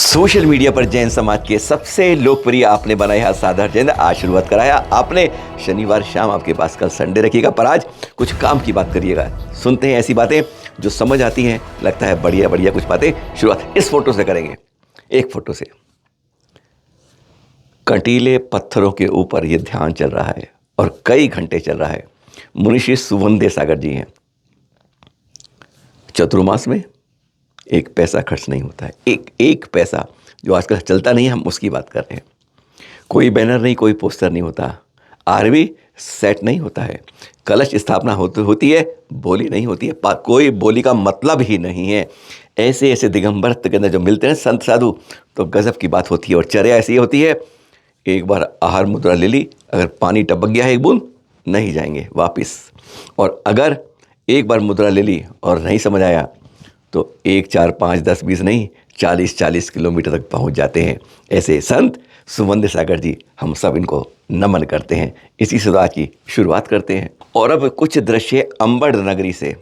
Social media पर जैन समाज के सबसे लोकप्रिय आपने बनाया साधारण जैन आज शुरुआत कराया आपने। शनिवार शाम आपके पास, कल संडे रखिएगा, पर आज कुछ काम की बात करिएगा। सुनते हैं ऐसी बातें जो समझ आती हैं, लगता है बढ़िया बढ़िया कुछ बातें। शुरुआत इस फोटो से करेंगे। एक फोटो से कंटीले पत्थरों के ऊपर ये ध्यान चल रहा है और कई घंटे चल रहा है। मुनिषी सुवंदे सागर जी हैं। चतुर्मास में एक पैसा खर्च नहीं होता है, एक पैसा जो आजकल चलता नहीं है, हम उसकी बात कर रहे हैं। कोई बैनर नहीं, कोई पोस्टर नहीं होता, आरवी सेट नहीं होता है, कलश स्थापना होती है, बोली नहीं होती है, कोई बोली का मतलब ही नहीं है। ऐसे ऐसे दिगंबर के अंदर जो मिलते हैं संत साधु, तो गजब की बात होती है। और चर्या ऐसी होती है, एक बार आहार मुद्रा ले ली, अगर पानी टपक गया है एक बूंद, नहीं जाएंगे वापिस। और अगर एक बार मुद्रा ले ली और नहीं समझ आया तो 1, 4, 5, 10, 20 नहीं, 40 किलोमीटर तक पहुंच जाते हैं। ऐसे संत सुवंदे सागर जी, हम सब इनको नमन करते हैं। इसी से आज की शुरुआत करते हैं। और अब कुछ दृश्य अंबड़ नगरी से।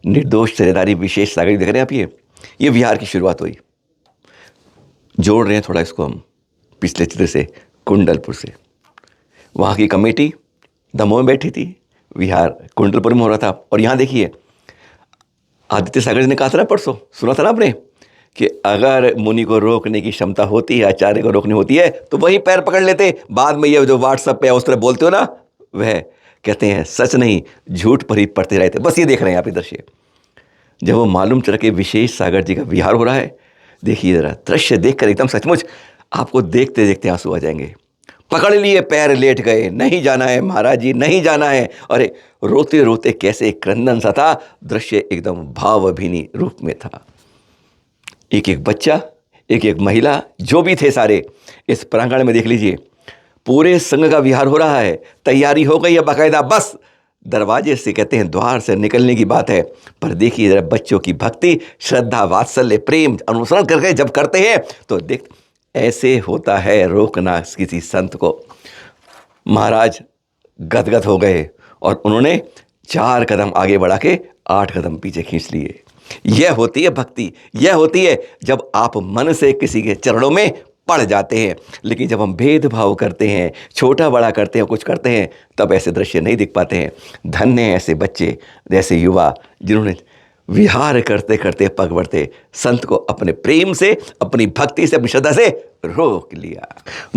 निर्दोष सेवादारी विशेष सागर जी देख रहे हैं आप, ये विहार की शुरुआत हुई। जोड़ रहे हैं थोड़ा इसको हम पिछले चित्र से, कुंडलपुर से। वहाँ की कमेटी दमोह में बैठी थी, विहार कुंडलपुर में हो रहा था। और यहाँ देखिए, आदित्य सागर जी ने कहा था ना परसों, सुना था ना आपने, कि अगर मुनि को रोकने की क्षमता होती है, आचार्य को रोकनी होती है, तो वही पैर पकड़ लेते। बाद में ये जो व्हाट्सएप पे उस तरह बोलते हो ना, वह कहते हैं सच नहीं झूठ पर ही पढ़ते रहते। बस ये देख रहे हैं आप दृश्य। जब वो मालूम चला कि विशेष सागर जी का विहार हो रहा है, देखिए जरा दृश्य देखकर एकदम सचमुच आपको देखते देखते आंसू आ जाएंगे। पकड़ लिए पैर, लेट गए, नहीं जाना है महाराज जी, नहीं जाना है। अरे रोते रोते कैसे क्रंदन सा था, दृश्य एकदम भावभीनी रूप में था। एक एक बच्चा, एक एक महिला, जो भी थे सारे इस प्रांगण में देख लीजिए। पूरे संघ का विहार हो रहा है, तैयारी हो गई है बाकायदा, बस दरवाजे से, कहते हैं द्वार से निकलने की बात है। पर देखिए जरा बच्चों की भक्ति, श्रद्धा, वात्सल्य, प्रेम, अनुसरण करके जब करते हैं तो देख ऐसे होता है रोकना किसी संत को। महाराज गदगद हो गए और उन्होंने 4 कदम आगे बढ़ा के 8 कदम पीछे खींच लिए। यह होती है भक्ति, यह होती है जब आप मन से किसी के चरणों में पड़ जाते हैं। लेकिन जब हम भेदभाव करते हैं, छोटा बड़ा करते हैं, कुछ करते हैं, तब ऐसे दृश्य नहीं दिख पाते हैं। धन्य हैं ऐसे बच्चे, ऐसे युवा जिन्होंने विहार करते करते पग बढ़ते संत को अपने प्रेम से, अपनी भक्ति से, अपनी श्रद्धा से रोक लिया।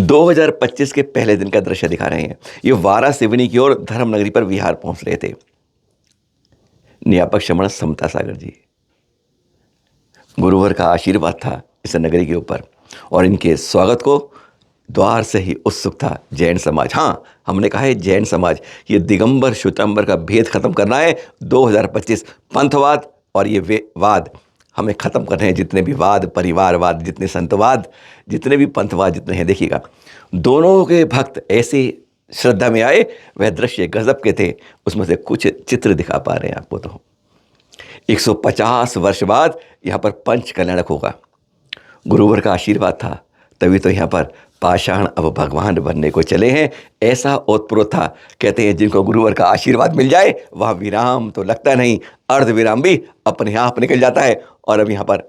2025 के पहले दिन का दृश्य दिखा रहे हैं। ये वारा सिवनी की ओर धर्मनगरी पर विहार पहुंच रहे थे। नियापक श्रमण समता सागर जी, गुरुवर का आशीर्वाद था इस नगरी के ऊपर, और इनके स्वागत को द्वार से ही उत्सुक था जैन समाज। हाँ, हमने कहा है जैन समाज, ये दिगंबर श्वेतांबर का भेद खत्म करना है। 2025 पंथवाद और ये वाद हमें ख़त्म करने हैं। जितने भी वाद, परिवारवाद, जितने संतवाद, जितने भी पंथवाद जितने हैं, देखिएगा दोनों के भक्त ऐसे श्रद्धा में आए। वह दृश्य गजब के थे। उसमें से कुछ चित्र दिखा पा रहे हैं आपको। तो 150 वर्ष बाद यहाँ पर पंच कल्याणक होगा। गुरुवर का आशीर्वाद था, तभी तो यहाँ पर पाषाण अब भगवान बनने को चले हैं। ऐसा ओतप्रोत था। कहते हैं जिनको गुरुवर का आशीर्वाद मिल जाए वह विराम तो लगता नहीं, अर्ध विराम भी अपने आप निकल जाता है। और अब यहाँ पर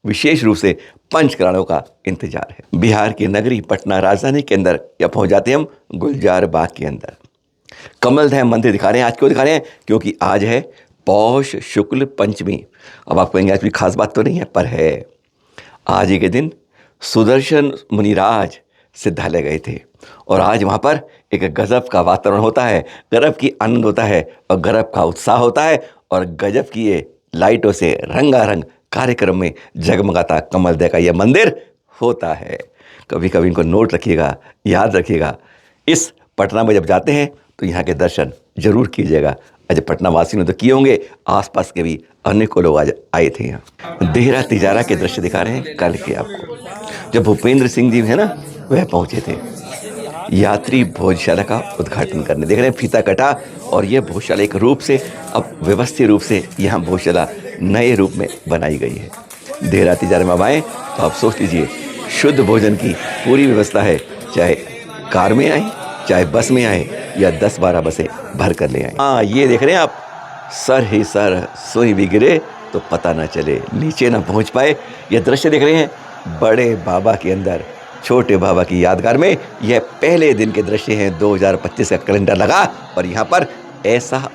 विशेष रूप से पंचकल्याणों का इंतजार है। बिहार की नगरी पटना राजधानी के अंदर या पहुँच जाते हैं हम गुलजार बाग के अंदर। कमलधाम मंदिर दिखा रहे हैं। आज क्यों दिखा रहे हैं? क्योंकि आज है पौष शुक्ल पंचमी। अब आप कहेंगे आज कोई खास बात तो नहीं है, पर है। आज ही के दिन सुदर्शन मुनिराज सिद्धालय गए थे और आज वहाँ पर एक गजब का वातावरण होता है, गजब की आनंद होता है और गजब का उत्साह होता है। और गजब की ये लाइटों से रंगारंग कार्यक्रम में जगमगाता कमलदय का यह मंदिर होता है। कभी कभी इनको नोट रखिएगा, याद रखिएगा। इस पटना में जब जाते हैं तो यहाँ के दर्शन जरूर कीजिएगा। आज पटना वासियों ने तो किए होंगे, आसपास के भी अनेकों लोग आज आए थे यहाँ। देहरा तिजारा के दृश्य दिखा रहे हैं कल के आपको। जब भूपेंद्र सिंह जी है ना, वह पहुंचे थे यात्री भोजशाला का उद्घाटन करने। देख रहे हैं फीता कटा और यह भोजशाला एक रूप से, अब व्यवस्थित रूप से यहाँ भोजशाला नए रूप में बनाई गई है। देहरा तिजारा में अब आए तो आप सोच लीजिए, शुद्ध भोजन की पूरी व्यवस्था है। चाहे कार में आए, चाहे बस में आए, या 10-12 बसें भर कर ले आए। हाँ, ये देख रहे हैं आप, सर ही सर सोई भी गिरे तो पता ना चले, नीचे ना पहुंच पाए। यह दृश्य देख रहे हैं बड़े बाबा के अंदर छोटे बाबा की यादगार में यह पहले दिन के दृश्य हैं। 2025 का कैलेंडर लगा और यहाँ पर ऐसा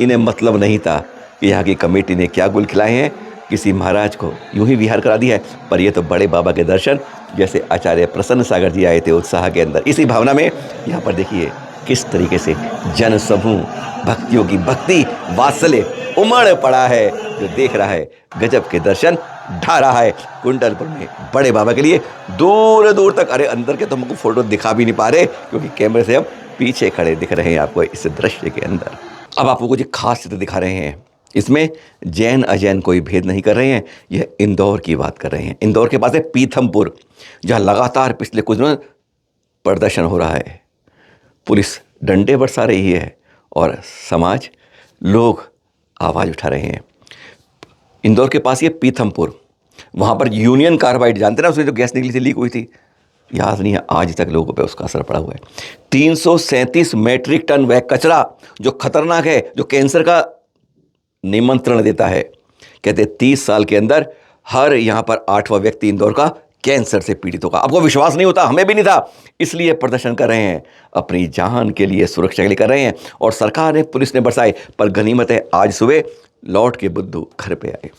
इन्हें मतलब नहीं था कि यहाँ की कमेटी ने क्या गुल खिलाए हैं, किसी महाराज को यूं ही विहार करा दिया है। पर ये तो बड़े बाबा के दर्शन, जैसे आचार्य प्रसन्न सागर जी आए थे उत्साह के अंदर, इसी भावना में यहाँ पर देखिए किस तरीके से जन समूह भक्तियों की भक्ति वात्सल्य उमड़ पड़ा है। जो देख रहा है गजब के दर्शन ढा रहा है कुंडलपुर में बड़े बाबा के लिए दूर दूर तक। अरे अंदर के तो हमको फोटो दिखा भी नहीं पा रहे क्योंकि कैमरे से हम पीछे खड़े दिख रहे हैं आपको इस दृश्य के अंदर। अब आपको कुछ खास चित्र दिखा रहे हैं। इसमें जैन अजैन कोई भेद नहीं कर रहे हैं। यह इंदौर की बात कर रहे हैं। इंदौर के पास है पीथमपुर, जहाँ लगातार पिछले कुछ दिनों प्रदर्शन हो रहा है। पुलिस डंडे बरसा रही है और समाज लोग आवाज़ उठा रहे हैं। इंदौर के पास ये पीथमपुर, वहाँ पर यूनियन कार्बाइड, जानते ना उसमें जो गैस निकली थी, लीक हुई थी, याद नहीं है, आज तक लोगों पे उसका असर पड़ा हुआ है। 337 मेट्रिक टन वह कचरा जो खतरनाक है, जो कैंसर का निमंत्रण देता है। कहते 30 साल के अंदर हर यहाँ पर 8वां व्यक्ति इंदौर का कैंसर से पीड़ित होगा। आपको विश्वास नहीं होता, हमें भी नहीं था, इसलिए प्रदर्शन कर रहे हैं, अपनी जान के लिए, सुरक्षा के लिए कर रहे हैं। और सरकार ने, पुलिस ने बरसाए, पर गनीमत है आज सुबह लौट के बुद्धू घर पे आए।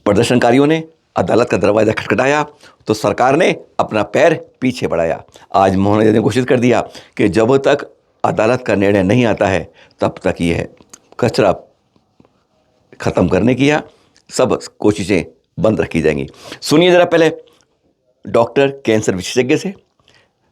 प्रदर्शनकारियों ने अदालत का दरवाजा खटखटाया तो सरकार ने अपना पैर पीछे बढ़ाया। आज मोहन ने घोषित कर दिया कि जब तक अदालत का निर्णय नहीं आता है तब तक यह कचरा खत्म करने की या सब कोशिशें बंद रखी जाएंगी। सुनिए जरा पहले डॉक्टर कैंसर विशेषज्ञ से,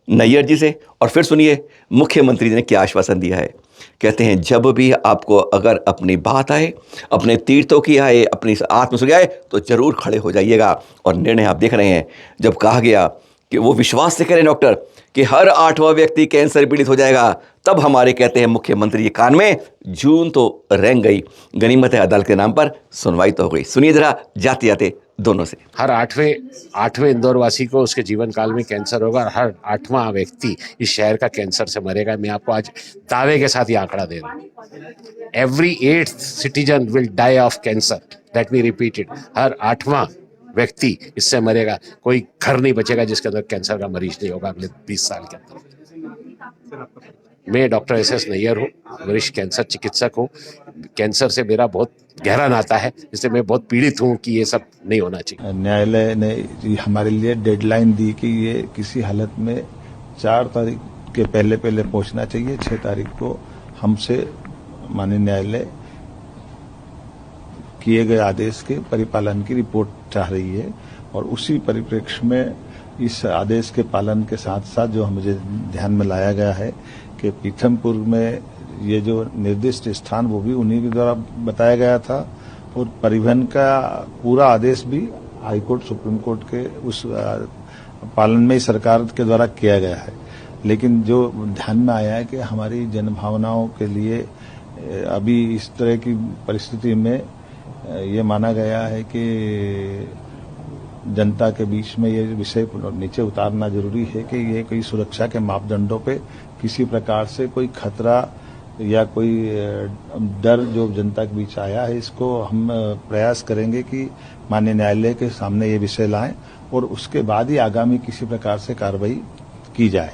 नैयर जी से, और फिर सुनिए मुख्यमंत्री जी ने क्या आश्वासन दिया है। कहते हैं जब भी आपको अगर अपनी बात आए, अपने तीर्थों की आए, अपनी आत्मसुखी आए तो जरूर खड़े हो जाइएगा। और निर्णय आप देख रहे हैं, जब कहा गया कि वो विश्वास से कह रहे हैं डॉक्टर कि हर 8वां व्यक्ति कैंसर पीड़ित हो जाएगा, तब हमारे कहते हैं मुख्यमंत्री के कान में जून तो रेंग गई। गनीमत है अदालत के नाम पर सुनवाई तो हो गई। सुनिए जरा जाते जाते दोनों से। हर आठवें इंदौर वासी को उसके जीवन काल में कैंसर होगा और हर 8वां व्यक्ति इस शहर का कैंसर से मरेगा। मैं आपको आज दावे के साथ ये आंकड़ा दे रहा हूँ। Every 8th citizen will die of cancer. Let me repeat it, हर 8वां व्यक्ति इससे मरेगा। कोई घर नहीं बचेगा जिसके अंदर कैंसर का मरीज नहीं होगा अगले 20 साल के अंदर। मैं डॉक्टर एस नैयर हूँ, वरिष्ठ कैंसर चिकित्सक हूँ। कैंसर से मेरा बहुत गहरा नाता है, इसलिए मैं बहुत पीड़ित हूँ कि ये सब नहीं होना चाहिए। न्यायालय ने हमारे लिए डेडलाइन दी कि ये किसी हालत में 4 तारीख के पहले पहुंचना चाहिए। 6 तारीख को हमसे माननीय न्यायालय किए गए आदेश के परिपालन की रिपोर्ट चाह रही है और उसी परिप्रेक्ष्य में इस आदेश के पालन के साथ साथ जो मुझे ध्यान में लाया गया है कि पीथमपुर में ये जो निर्दिष्ट स्थान वो भी उन्हीं के द्वारा बताया गया था और परिवहन का पूरा आदेश भी हाईकोर्ट सुप्रीम कोर्ट के उस पालन में सरकार के द्वारा किया गया है। लेकिन जो ध्यान में आया है कि हमारी जनभावनाओं के लिए अभी इस तरह की परिस्थिति में ये माना गया है कि जनता के बीच में ये विषय नीचे उतारना जरूरी है कि ये कोई सुरक्षा के मापदंडों पे किसी प्रकार से कोई खतरा या कोई डर जो जनता के बीच आया है, इसको हम प्रयास करेंगे कि माननीय न्यायालय के सामने ये विषय लाएं और उसके बाद ही आगामी किसी प्रकार से कार्रवाई की जाए।